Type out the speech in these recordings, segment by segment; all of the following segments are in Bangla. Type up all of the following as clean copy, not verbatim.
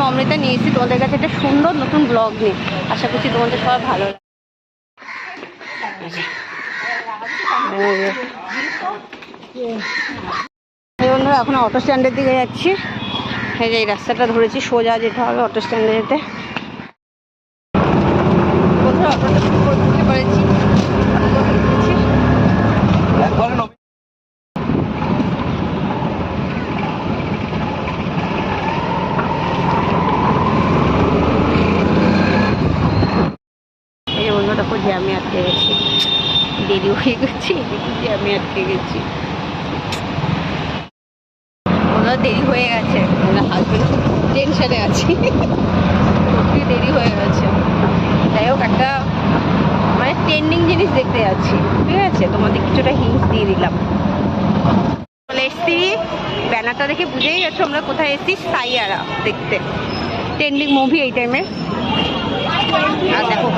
অমৃতা নিয়ে এসেছি তোমাদের কাছে একটা সুন্দর নতুন ব্লগ নিয়ে। আশা করছি তোমাদের সবার ভালো লাগে। বন্ধুরা এখন অটো স্ট্যান্ডের দিকে যাচ্ছি। এই যে এই রাস্তাটা ধরেছি, সোজা যেতে হবে অটো স্ট্যান্ডে যেতে। বন্ধুরা অটোটা করতে পেরেছি। এই বন্ধুটা দেখো জ্যামে আটকে গেছি, দেরি হয়ে গেছি, জ্যামে আটকে গেছি। দেরি হয়ে গেছে, হাজবেন্ড খুব টেনশনে আছি, সত্যি দেরি হয়ে গেছে। যাই হোক একটা মানে ট্রেন্ডিং জিনিস দেখতে যাচ্ছি, ঠিক আছে? তোমাদের কিছুটা হিন্স দিয়ে দিলাম। চলে এসছি, ব্যানারটা দেখে বুঝেই গেছো আমরা কোথায় এসছি, সাইয়ারা দেখতে। ট্রেন্ডিং মুভি এই টাইমের। আর দেখো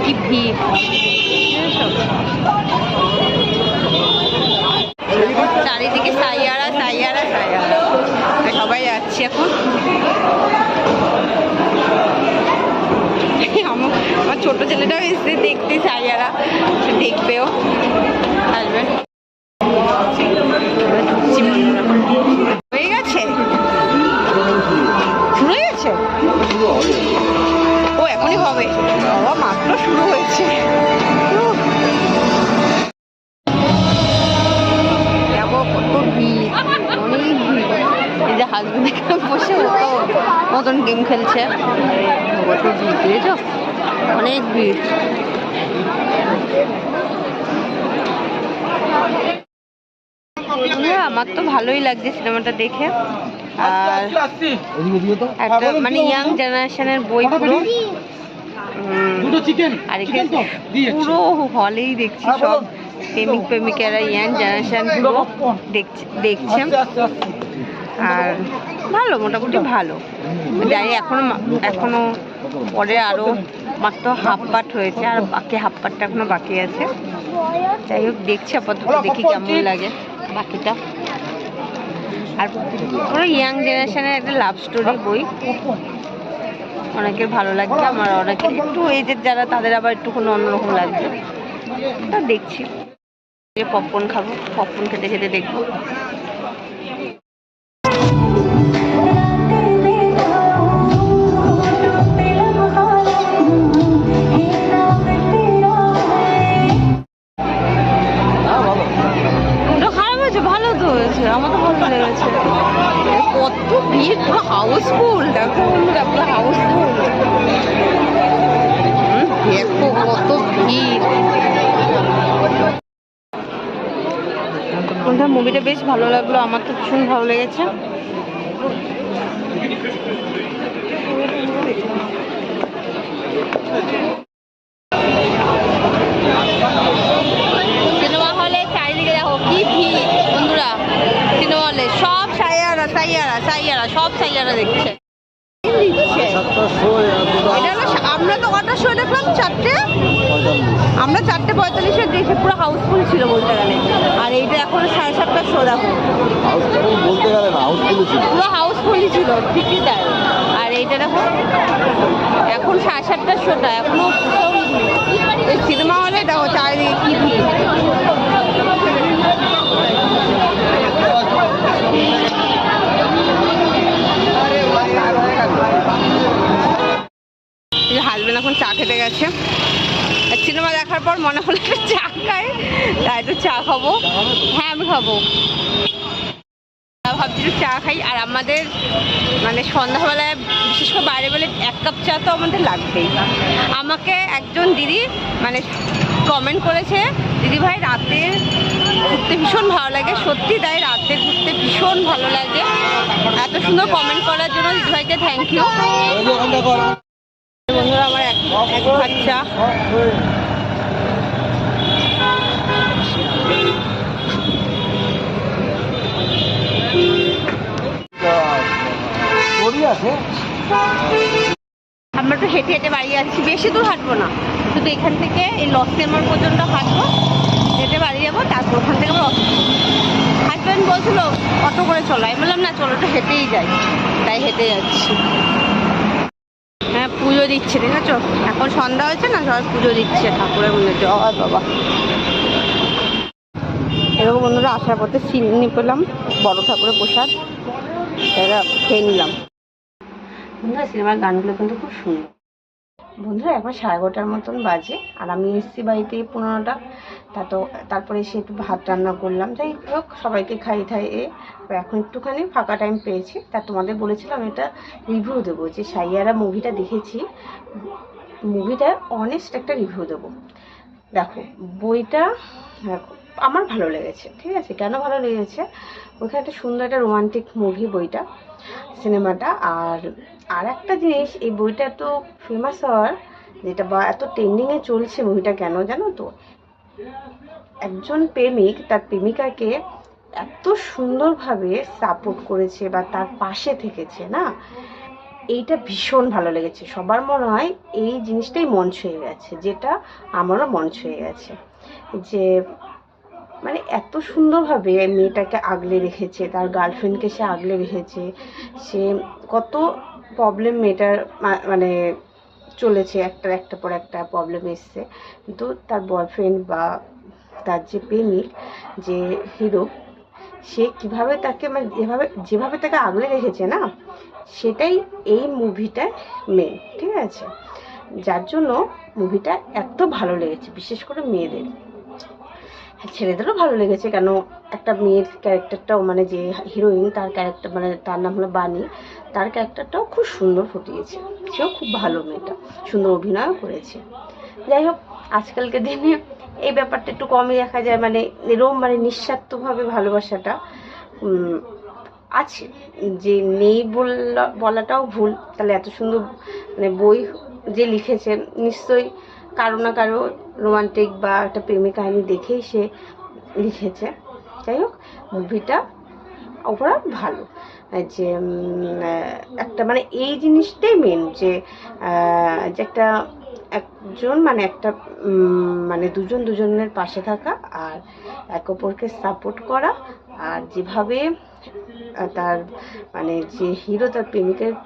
কি ভিড়, চারিদিকে সাইয়ারা সাইয়ারা সাইয়ারা, সবাই যাচ্ছে এখন। আমার ছোট ছেলেটাও এসে দেখতে সাইয়ারা, দেখবেও, আসবে। হয়ে গেছে, শুরু হয়ে গেছে, ও এখনই হবে, বাবা মাত্র শুরু হয়েছে। হাজবেন্ড এখানে বসে মতন গেম খেলছে, কত ভিড় পেয়েছ, অনেক ভিড়। আমার তো ভালোই লাগছে সিনেমাটা দেখে। আর একটা মানে ইয়াং জেনারেশনের বই পুরো, আর এখানে পুরো হলেই দেখছি সব প্রেমিক প্রেমিকারা, ইয়াং জেনারেশন পুরো দেখছে। আর ভালো, মোটামুটি ভালো। যাই এখনো পরে আরো মাত্র হাফ পার্ট হয়েছে, আর বাকি হাফ পার্টটা এখনো বাকি আছে। যাই হোক দেখছি, আপাতত দেখি কেমন লাগে বাকিটা। আর পুরো ইয়াং জেনারেশনের একটা লাভ স্টোরি বই, অনেকের ভালো লাগবে, আমার অনেকের একটু এজের যারা তাদের আবার একটুখানি অন্যরকম লাগবে। তা দেখছি, পপকর্ন খাবো, পপকর্ন খেতে খেতে দেখবো। ভালো তো হয়েছে, আমার তো ভালো লেগেছে। কত ভিড়, পুরো হাউসফুল, দেখো পুরো হাউসফুল, দেখো কত ভিড়। মুভিটা বেশ ভালো লাগলো, আমার তো ভীষণ ভালো লেগেছে। সিনেমা হলে চারিদিকে দেখো কি ভিড় বন্ধুরা, সিনেমা হলে সব সাইয়ারা সাইয়ারা সাইয়ারা, সব সাইয়ারা দেখছে। আমরা তো কটার শো দেখলাম? 4টে, আমরা 4:45 দেখে পুরো হাউসফুল ছিল বলতে গেলে। আর এইটা এখন 7:30টার শো, দেখো বলতে গেলে না পুরো হাউসফুলই ছিল, ঠিকই তাই। আর এইটা দেখো এখন 7:30টার শোটা, এখনো এই সিনেমা হলে দেখো চারিদিকে কি ভিড়। হাজবেন্ড এখন চা খেতে গেছে। সিনেমা দেখার পর মনে হলো একটু চা খাই, তাই একটু চা খাবো। হ্যাঁ আমি খাবো, ভাবছি একটু চা খাই। আর আমাদের মানে সন্ধ্যাবেলায় বিশেষ করে বাইরে বেলে 1 কাপ চা তো আমাদের লাগবেই। আমাকে একজন দিদি মানে কমেন্ট করেছে, দিদি ভাই রাতের ঘুরতে ভীষণ ভালো লাগে। সত্যি তাই, রাতে ঘুরতে ভীষণ ভালো লাগে। এত সুন্দর কমেন্ট করার জন্য দিদি ভাইকে থ্যাংক ইউ। বন্ধুরা আমার এক বাচ্চা আমরা তো হেঁটে হেঁটে বাড়ি যাচ্ছি, বেশি দূর হাঁটবো না, শুধু এখান থেকে এই লস্কর মোড় পর্যন্ত হাঁটবো। হেঁটে বাড়ি যাবো, তারপর ওখান থেকে হাজব্যান্ড বলছিল অটো করে চলো, আমি বললাম না চলো তো হেঁটেই যাই, তাই হেঁটে যাচ্ছি। হ্যাঁ পুজো দিচ্ছে দেখেছো, এখন সন্ধ্যা হয়েছে না, সবাই পুজো দিচ্ছে ঠাকুরের মধ্যে। জয় বাবা। এরকম বন্ধুরা আসার পথে চিনি পেলাম, বড় ঠাকুরের প্রসাদ, এটা খেয়ে নিলাম। বন্ধুরা সিনেমার গানগুলো কিন্তু খুব সুন্দর। বন্ধুরা এখন 11:30 মতন বাজে, আর আমি এসেছি বাড়িতে 15টা। তারপরে এসে একটু ভাত রান্না করলাম, যাই হোক সবাইকে খাইয়ে এখন একটুখানি ফাঁকা টাইম পেয়েছি। তা তোমাদের বলেছিলাম এটা রিভিউ দেবো, যে সাইয়ারা মুভিটা দেখেছি, মুভিটা অনেস্ট একটা রিভিউ দেবো। দেখো বইটা আমার ভালো লেগেছে, ঠিক আছে। কেন ভালো লেগেছে, ওইখানে একটা সুন্দর একটা রোমান্টিক মুভি বইটা, সিনেমাটা। আর একটা জিনিস, এই বইটা এত ফেমাস হওয়ার যেটা বা এত ট্রেন্ডিংয়ে চলছে মুভিটা কেন জানো তো, একজন প্রেমিক তার প্রেমিকাকে এত সুন্দরভাবে সাপোর্ট করেছে বা তার পাশে থেকেছে না, এইটা ভীষণ ভালো লেগেছে। সবার মনে হয় এই জিনিসটাই মন ছুঁয়ে গেছে, যেটা আমারও মন ছুঁয়ে গেছে। যে মানে এত সুন্দরভাবে মেয়েটাকে আগলে রেখেছে, তার গার্লফ্রেন্ডকে সে আগলে রেখেছে। সে কত প্রবলেম মেয়েটার মানে চলেছে, একটা পর একটা প্রবলেম এসছে, কিন্তু তার বয়ফ্রেন্ড বা তার যে প্রেমিক, যে হিরো, সে কিভাবে তাকে মানে যেভাবে তাকে আগলে রেখেছে না, সেটাই এই মুভিটা মেন, ঠিক আছে। যার জন্য মুভিটা এত ভালো লেগেছে, বিশেষ করে মেয়েদের। ছেলেদেরও ভালো লেগেছে, কেন একটা মেয়ের ক্যারেক্টারটাও, মানে যে হিরোইন তার ক্যারেক্টার, মানে তার নাম হলো বানি, তার ক্যারেক্টারটাও খুব সুন্দর ফুটিয়েছে। সেও খুব ভালো, মেয়েটা সুন্দর অভিনয়ও করেছে। যাই হোক আজকালকার দিনে এই ব্যাপারটা একটু কমই দেখা যায়, মানে এরকম মানে নিঃস্বার্থভাবে ভালোবাসাটা আছে, যে নেই বলাটাও ভুল। তাহলে এত সুন্দর মানে বই যে লিখেছেন, নিশ্চয়ই কারো না কারো রোমান্টিক বা একটা প্রেমিক কাহিনী দেখেই সে লিখেছে। যাই হোক মুভিটা ওভারঅল ভালো, যে একটা মানে এই জিনিসটাই মেন, যে একটা একজন মানে একটা মানে দুজনের পাশে থাকা, আর এক অপরকে সাপোর্ট করা। আর যেভাবে তার মানে যে হিরো তার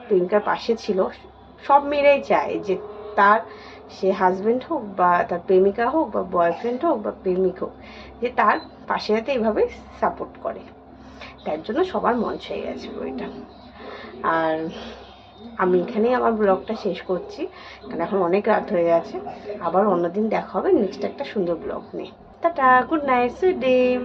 প্রেমিকার পাশে ছিল, সব মেয়েরাই চায় যে তার সে হাজব্যান্ড হোক বা তার প্রেমিকা হোক বা বয়ফ্রেন্ড হোক বা প্রেমিক হোক, যে তার পাশে যাতে এইভাবে সাপোর্ট করে। তার জন্য সবার মন ছুঁয়ে গেছে বইটা। আর আমি এখানেই আমার ব্লগটা শেষ করছি, কারণ এখন অনেক রাত হয়ে গেছে। আবার অন্যদিন দেখা হবে নেক্সট একটা সুন্দর ব্লগ নিয়ে। Tata, good night, sweet dream.